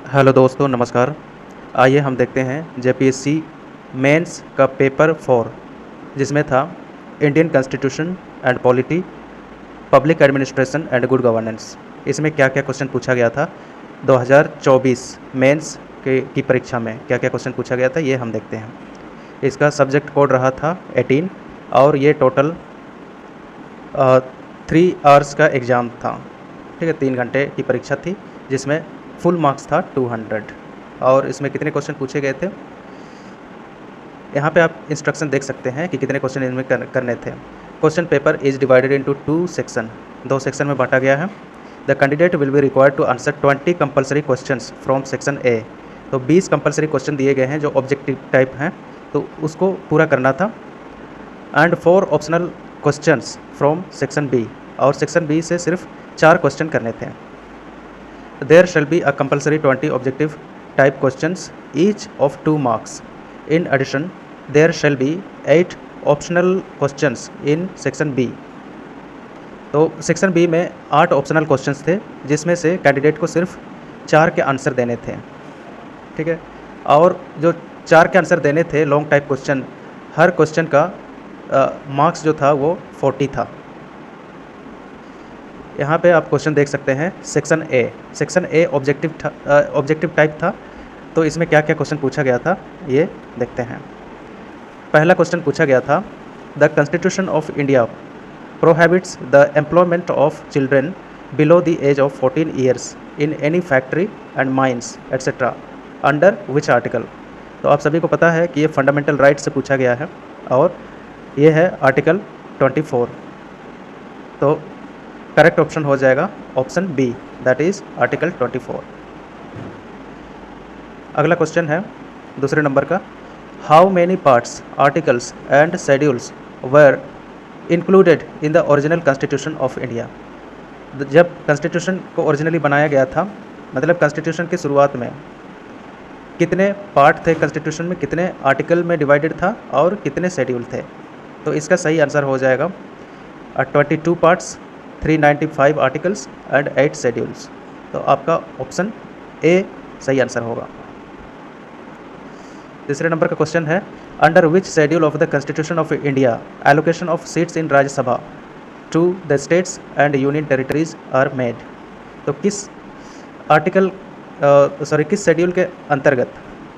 Hello दोस्तों, नमस्कार। आइए हम देखते हैं जेपीएससी मेंस का पेपर 4, जिसमें था Indian constitution and polity, public administration and good governance. इसमें क्या क्या क्वेश्चन पूछा गया था 2024 मेंस की परीक्षा में, क्या क्या क्वेश्चन पूछा गया था ये हम देखते हैं। इसका सब्जेक्ट कोड रहा था 18 और ये टोटल 3 आवर्स का एग्ज़ाम था। ठीक है, 3 घंटे की परीक्षा थी, जिसमें फुल मार्क्स था 200। और इसमें कितने क्वेश्चन पूछे गए थे, यहाँ पे आप इंस्ट्रक्शन देख सकते हैं कि कितने क्वेश्चन इनमें करने थे। Question paper is divided into 2 section, 2 section में बांटा गया है। The candidate will be required to answer 20 compulsory questions from section A. तो 20 कंपलसरी क्वेश्चन दिए गए हैं जो ऑब्जेक्टिव टाइप हैं, तो उसको पूरा करना था। And 4 optional questions from section B, और सेक्शन बी से सिर्फ 4 क्वेश्चन करने थे। There shall be a compulsory 20 objective type questions, each of 2 marks. In addition, there shall be 8 optional questions in section B. तो सेक्शन बी में 8 optional questions थे, जिसमें से कैंडिडेट को सिर्फ 4 के आंसर देने थे। ठीक है, और जो 4 के आंसर देने थे लॉन्ग टाइप क्वेश्चन, हर क्वेश्चन का मार्क्स जो था वो 40 था। यहाँ पे आप क्वेश्चन देख सकते हैं। सेक्शन ए ऑब्जेक्टिव टाइप था, तो इसमें क्या क्या क्वेश्चन पूछा गया था ये देखते हैं। पहला क्वेश्चन पूछा गया था, the constitution of India prohibits the employment of children below the age of 14 years in any factory and mines etcetera under which article. तो आप सभी को पता है कि ये फंडामेंटल राइट से पूछा गया है, और ये है आर्टिकल 24। तो करेक्ट ऑप्शन हो जाएगा option B, that is article 24। अगला क्वेश्चन है दूसरे नंबर का, how many parts, articles and schedules were included in the original constitution of India. जब कॉन्स्टिट्यूशन को ओरिजिनली बनाया गया था, मतलब कॉन्स्टिट्यूशन की शुरुआत में कितने पार्ट थे, कॉन्स्टिट्यूशन में कितने आर्टिकल में डिवाइडेड था और कितने शेड्यूल थे। तो इसका सही आंसर हो जाएगा 22 पार्ट्स, 395 आर्टिकल्स एंड 8 शेड्यूल्स। तो आपका ऑप्शन ए सही आंसर होगा। तीसरे नंबर का क्वेश्चन है, under which schedule of the constitution of India allocation of seats in Rajya Sabha to the states and union territories are made. तो किस किस शेड्यूल के अंतर्गत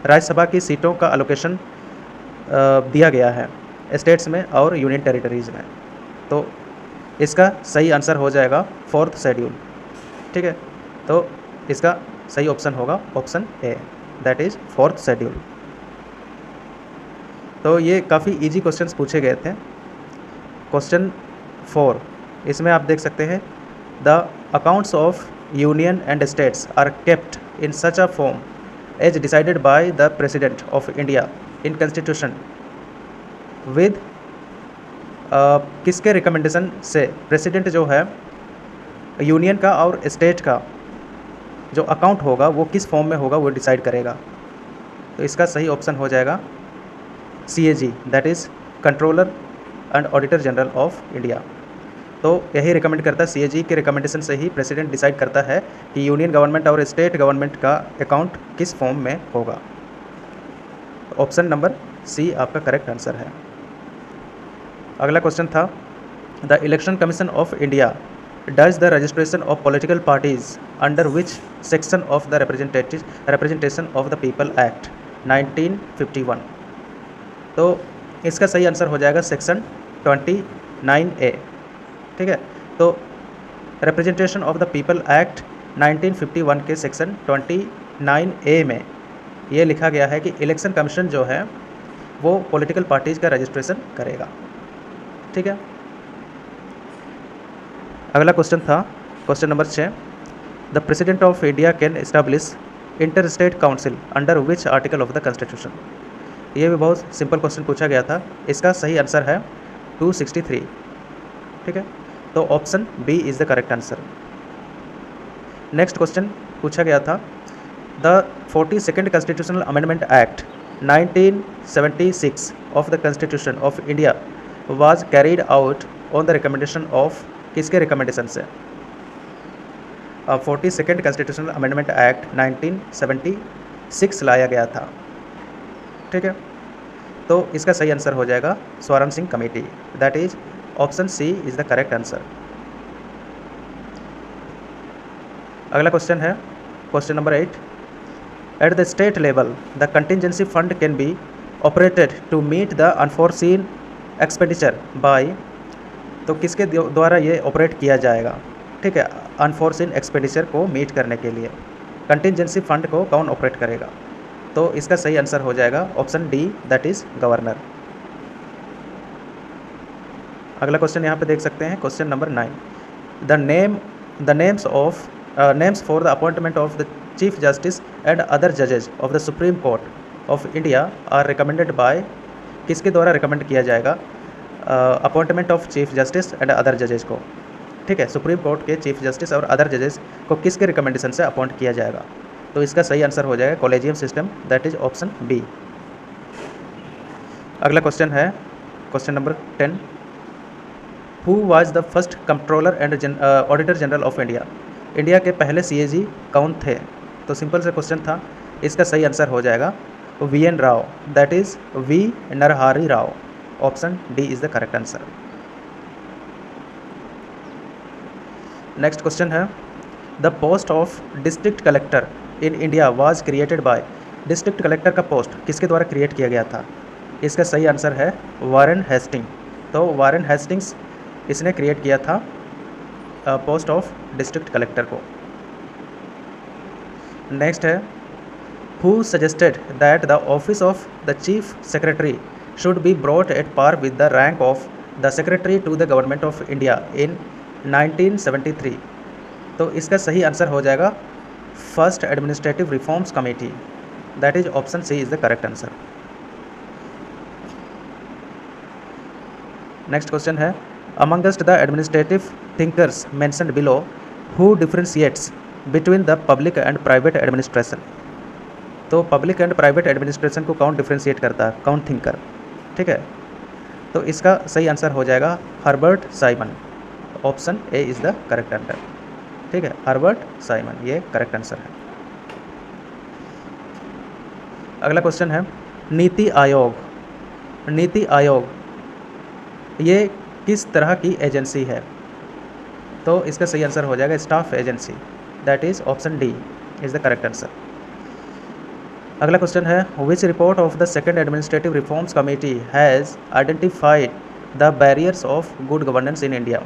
राज्यसभा की सीटों का एलोकेशन दिया गया है स्टेट्स में और यूनियन टेरिटरीज में। तो इसका सही आंसर हो जाएगा 4th शेड्यूल। ठीक है, तो इसका सही ऑप्शन होगा option A, that is 4th schedule. तो ये काफ़ी इजी क्वेश्चंस पूछे गए थे। क्वेश्चन 4, इसमें आप देख सकते हैं, the accounts of union and states are kept in such a form as decided by the president of India in constitution with किसके रिकमेंडेशन से प्रेसिडेंट जो है यूनियन का और स्टेट का जो अकाउंट होगा वो किस फॉर्म में होगा वो डिसाइड करेगा। तो इसका सही ऑप्शन हो जाएगा CAG, that is controller and auditor general of India. तो यही रिकमेंड करता है, CAG के रिकमेंडेशन से ही प्रेसिडेंट डिसाइड करता है कि यूनियन गवर्नमेंट और स्टेट गवर्नमेंट का अकाउंट किस फॉर्म में होगा। ऑप्शन नंबर सी आपका करेक्ट आंसर है। अगला क्वेश्चन था, the election commission of India does the registration of political parties under which section of the representation of the people act 1951। तो इसका सही आंसर हो जाएगा सेक्शन 29A। ठीक है, तो representation of the people act 1951 के सेक्शन 29A में ये लिखा गया है कि इलेक्शन कमीशन जो है वो पॉलिटिकल पार्टीज का रजिस्ट्रेशन करेगा। ठीक है, अगला क्वेश्चन था question number 6, the president of India can establish inter state council under which article of the constitution. ये भी बहुत सिंपल क्वेश्चन पूछा गया था। इसका सही आंसर है 263। ठीक है, तो option B is the correct answer. Next question पूछा गया था, the 42nd constitutional amendment act 1976 of the constitution of India was carried out on the recommendation of किसके रिकमेंडेशन से। 42nd कॉन्स्टिट्यूशनल अमेंडमेंट एक्ट 1976 लाया गया था। ठीक है, तो इसका सही आंसर हो जाएगा Swaran Singh committee, that is option C is the correct answer. अगला क्वेश्चन है question number 8। At the state level the contingency fund can be operated to meet the unforeseen expenditure by, तो किसके द्वारा ये ऑपरेट किया जाएगा? ठीक है, अनफोर्सीन एक्सपेंडिचर को मीट करने के लिए कंटिजेंसी फंड को कौन ऑपरेट करेगा? तो इसका सही आंसर हो जाएगा option D, that is governor. अगला क्वेश्चन यहाँ पे देख सकते हैं question number 9। The names for the appointment of the chief justice and other जजेज of the Supreme Court of India are recommended by, किसके द्वारा रिकमेंड किया जाएगा appointment of chief justice and other जजेज को? ठीक है, सुप्रीम कोर्ट के चीफ जस्टिस और अदर जजेस को किसके रिकमेंडेशन से अपॉइंट किया जाएगा? तो इसका सही आंसर हो जाएगा collegium system, that is option B. अगला क्वेश्चन है question number 10। Who was the first controller and auditor general of India? India के पहले सीएजी कौन थे? तो सिंपल सा क्वेश्चन था, इसका सही आंसर हो जाएगा V N Rao, that is V Narahari Rao, option D is the correct answer. Next question है the post of district collector in India was created by, district collector का पोस्ट किसके द्वारा क्रिएट किया गया था? इसका सही आंसर है वारेन हेस्टिंग, तो वारेन हेस्टिंग्स इसने क्रिएट किया था पोस्ट ऑफ डिस्ट्रिक्ट कलेक्टर को। नेक्स्ट है who suggested that the office of the chief secretary should be brought at par with the rank of the secretary to the government of India in 1973? तो इसका सही answer हो जाएगा first administrative reforms committee, that is option C is the correct answer. Next question है amongst the administrative thinkers mentioned below who differentiates between the public and private administration? तो public and private administration को कौन differentiate करता है, कौन thinker? ठीक है, तो इसका सही आंसर हो जाएगा Herbert Simon, option A is the correct answer. ठीक है, हर्बर्ट साइमन ये करेक्ट आंसर है। अगला क्वेश्चन है नीति आयोग, नीति आयोग ये किस तरह की एजेंसी है? तो इसका सही आंसर हो जाएगा staff agency, that is option D is the correct answer. अगला क्वेश्चन है which report of the second administrative reforms committee has identified the barriers of good governance in India?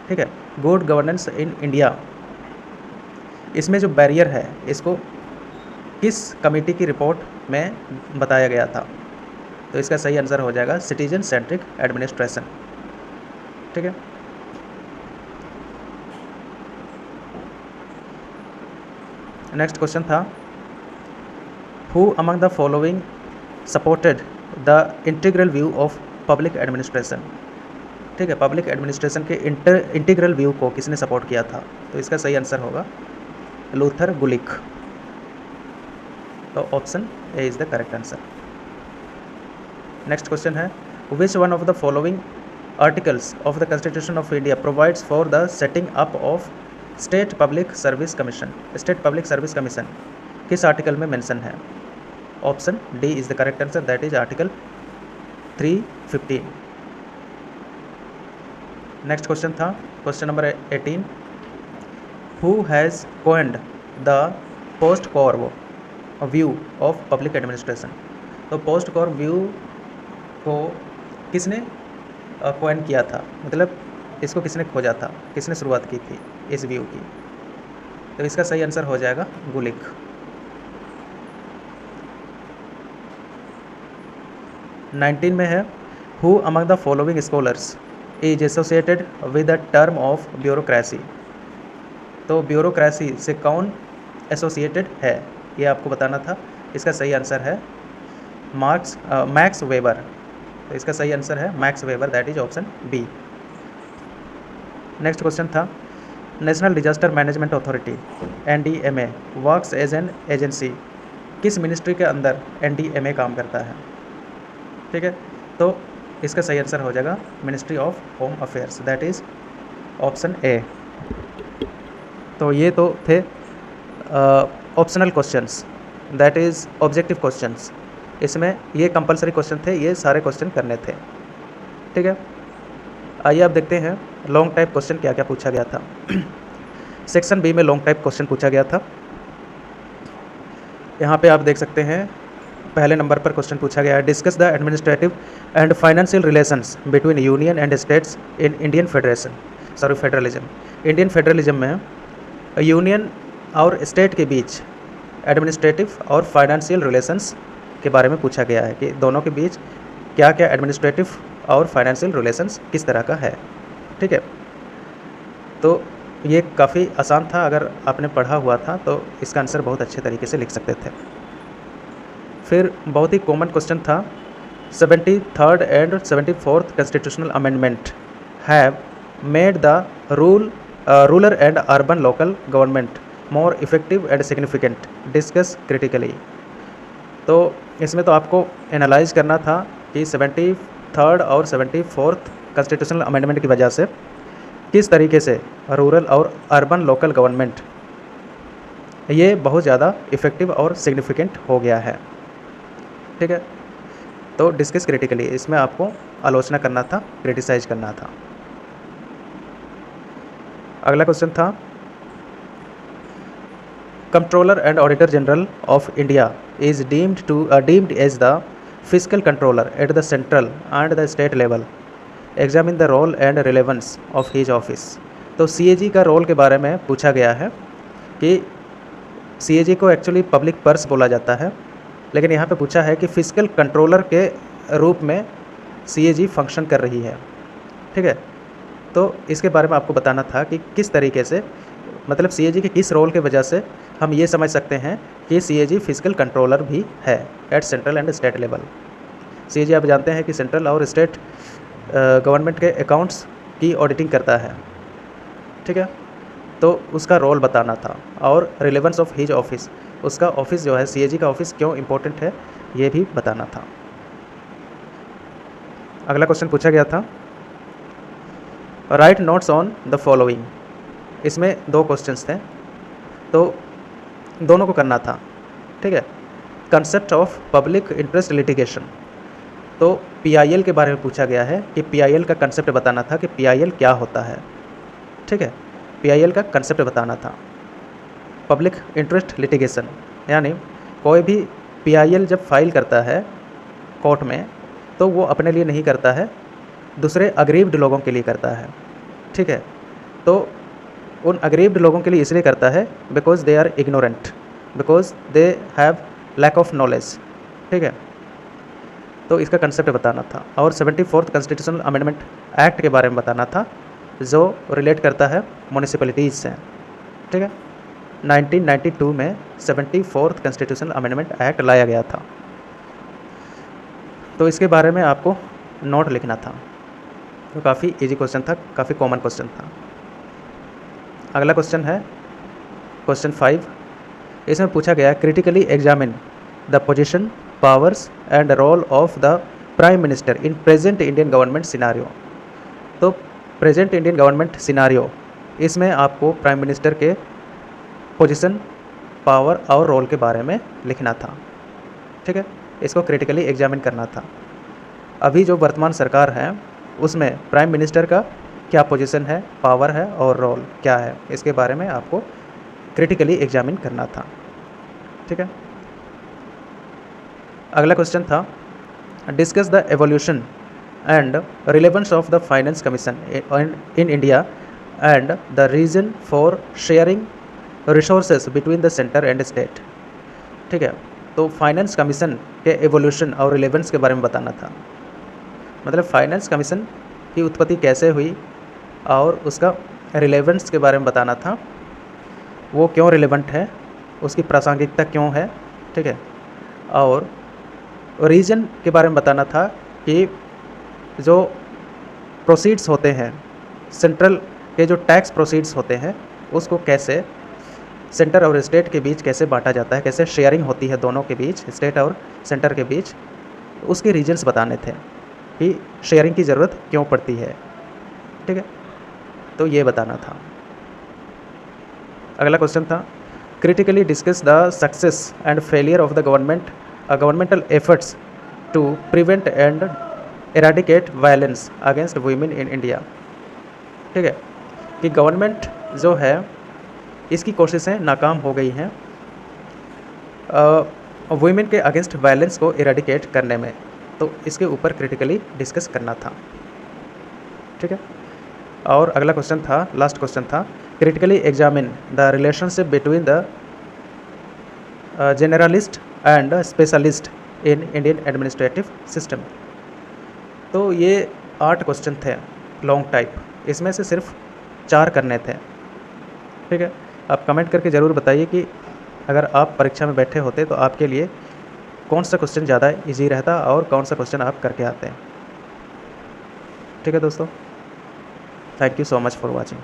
ठीक है, गुड गवर्नेंस इन इंडिया, इसमें जो barrier है इसको किस committee की रिपोर्ट में बताया गया था? तो इसका सही आंसर हो जाएगा सिटीजन सेंट्रिक एडमिनिस्ट्रेशन। ठीक है, नेक्स्ट क्वेश्चन था who among the following supported the integral view of public administration? ठीक है, पब्लिक एडमिनिस्ट्रेशन के इंटीग्रल व्यू को किसने सपोर्ट किया था? तो इसका सही आंसर होगा लूथर गुलिक, तो option A is the correct answer. Next question है which one of the following articles of the constitution of India provides for the setting up of state public service commission? State public service commission किस article में mention है? Option D is the correct answer, that is article 315। Next question था question number 18 who has coined the POSDCORB view of public administration? तो post कॉर्व view को किसने coin किया था, मतलब इसको किसने खोजा था, किसने शुरुआत की थी इस व्यू की? तो इसका सही आंसर हो जाएगा गुलिक। नाइनटीन में है who among the following scholars is associated with the term of bureaucracy? तो ब्यूरोक्रेसी से कौन एसोसिएटेड है ये आपको बताना था। इसका सही आंसर है मैक्स वेबर, तो इसका सही आंसर है Max Weber, that is option B. Next question था National Disaster Management Authority NDMA works as an agency, किस मिनिस्ट्री के अंदर NDMA काम करता है? ठीक है, तो इसका सही आंसर हो जाएगा ministry of home affairs, that is option A. तो ये तो थे optional questions, that is objective questions. इसमें ये कंपलसरी क्वेश्चन थे, ये सारे क्वेश्चन करने थे। ठीक है, आइए अब देखते हैं लॉन्ग टाइप क्वेश्चन क्या क्या पूछा गया था। सेक्शन बी में लॉन्ग टाइप क्वेश्चन पूछा गया था। यहाँ पे आप देख सकते हैं पहले नंबर पर क्वेश्चन पूछा गया है, discuss the administrative and financial relations between union and states in Indian federalism. Indian federalism में यूनियन और स्टेट के बीच एडमिनिस्ट्रेटिव और फाइनेंशियल रिलेशंस के बारे में पूछा गया है कि दोनों के बीच क्या क्या एडमिनिस्ट्रेटिव और फाइनेंशियल रिलेशंस किस तरह का है। ठीक है, तो ये काफ़ी आसान था, अगर आपने पढ़ा हुआ था तो इसका आंसर बहुत अच्छे तरीके से लिख सकते थे। फिर बहुत ही कॉमन क्वेश्चन था, 73rd and 74th constitutional amendment have made the rural and urban local government more effective and significant, discuss critically. तो इसमें तो आपको एनालाइज करना था कि 73rd और 74th कॉन्स्टिट्यूशनल अमेंडमेंट की वजह से किस तरीके से रूरल और अर्बन लोकल गवर्नमेंट ये बहुत ज़्यादा इफ़ेक्टिव और सिग्निफिकेंट हो गया है। ठीक है, तो डिस्कस क्रिटिकली, इसमें आपको आलोचना करना था, क्रिटिसाइज करना था। अगला क्वेश्चन था, controller and auditor general of India is deemed as the physical controller at the central and the state level, examine the role and relevance of his office. तो सीएजी का रोल के बारे में पूछा गया है कि सीएजी को एक्चुअली पब्लिक पर्स बोला जाता है, लेकिन यहाँ पे पूछा है कि फिजिकल कंट्रोलर के रूप में सीएजी फंक्शन कर रही है। ठीक है, तो इसके बारे में आपको बताना था कि किस तरीके से, मतलब सीएजी के किस रोल के वजह से हम ये समझ सकते हैं कि सीएजी फिजिकल कंट्रोलर भी है at central and state level. CAG आप जानते हैं कि सेंट्रल और स्टेट गवर्नमेंट के अकाउंट्स की ऑडिटिंग करता है। ठीक है, तो उसका रोल बताना था, और रिलेवेंस ऑफ हिज ऑफिस, उसका ऑफिस जो है सीएजी का ऑफिस क्यों इम्पोर्टेंट है ये भी बताना था। अगला क्वेश्चन पूछा गया था, right notes on the following. इसमें दो क्वेश्चंस थे, तो दोनों को करना था। ठीक है, concept of public interest litigation, तो पीआईएल के बारे में पूछा गया है कि पीआईएल का कंसेप्ट बताना था कि पीआईएल क्या होता है। ठीक है, पीआईएल का कंसेप्ट बताना था। पब्लिक इंटरेस्ट लिटिगेशन यानी कोई भी पीआईएल जब फाइल करता है कोर्ट में तो वो अपने लिए नहीं करता है, दूसरे अग्रीव्ड लोगों के लिए करता है। ठीक है, तो उन अग्रीव्ड लोगों के लिए इसलिए करता है because they are ignorant, because they have lack of knowledge. ठीक है, तो इसका कंसेप्ट बताना था। और 74th कॉन्स्टिट्यूशनल अमेंडमेंट एक्ट के बारे में बताना था, जो रिलेट करता है म्यूनिसिपैलिटीज़ से। ठीक है, 1992 में 74th कॉन्स्टिट्यूशनल अमेंडमेंट एक्ट लाया गया था, तो इसके बारे में आपको नोट लिखना था। तो काफ़ी इजी क्वेश्चन था, काफ़ी कॉमन क्वेश्चन था। अगला क्वेश्चन है क्वेश्चन 5। इसमें पूछा गया critically examine the position, powers and role of the prime minister in present Indian government scenario. तो प्रेजेंट इंडियन गवर्नमेंट सिनारियो, इसमें आपको प्राइम मिनिस्टर के पोजीशन, पावर और रोल के बारे में लिखना था। ठीक है, इसको क्रिटिकली एग्जामिन करना था। अभी जो वर्तमान सरकार है उसमें प्राइम मिनिस्टर का क्या पोजीशन है, पावर है और रोल क्या है, इसके बारे में आपको क्रिटिकली एग्जामिन करना था। ठीक है, अगला क्वेश्चन था, discuss the evolution and relevance of the finance commission in India and the reason for sharing resources between the centre and state. ठीक है, तो फाइनेंस कमीशन के एवोल्यूशन और रिलेवेंस के बारे में बताना था, मतलब फाइनेंस कमीशन की उत्पत्ति कैसे हुई और उसका रिलेवेंस के बारे में बताना था, वो क्यों रिलेवेंट है, उसकी प्रासंगिकता क्यों है। ठीक है, और रीजन के बारे में बताना था कि जो प्रोसीड्स होते हैं, सेंट्रल के जो टैक्स प्रोसीड्स होते हैं, उसको कैसे सेंटर और स्टेट के बीच कैसे बांटा जाता है, कैसे शेयरिंग होती है दोनों के बीच, स्टेट और सेंटर के बीच, उसके रीजन्स बताने थे कि शेयरिंग की ज़रूरत क्यों पड़ती है। ठीक है, तो ये बताना था। अगला क्वेश्चन था critically discuss the success and failure of the governmental efforts to prevent and eradicate violence against women in India. ठीक है, कि गवर्नमेंट जो है इसकी कोशिशें नाकाम हो गई हैं वुमेन के अगेंस्ट वायलेंस को इरेडिकेट करने में, तो इसके ऊपर क्रिटिकली डिस्कस करना था। ठीक है, और अगला क्वेश्चन था, लास्ट क्वेश्चन था critically examine the relationship between the generalist and specialist in Indian administrative system. तो ये 8 क्वेश्चन थे लॉन्ग टाइप, इसमें से सिर्फ 4 करने थे। ठीक है, आप कमेंट करके ज़रूर बताइए कि अगर आप परीक्षा में बैठे होते तो आपके लिए कौन सा क्वेश्चन ज़्यादा इजी रहता और कौन सा क्वेश्चन आप करके आते हैं। ठीक है दोस्तों, thank you so much for watching.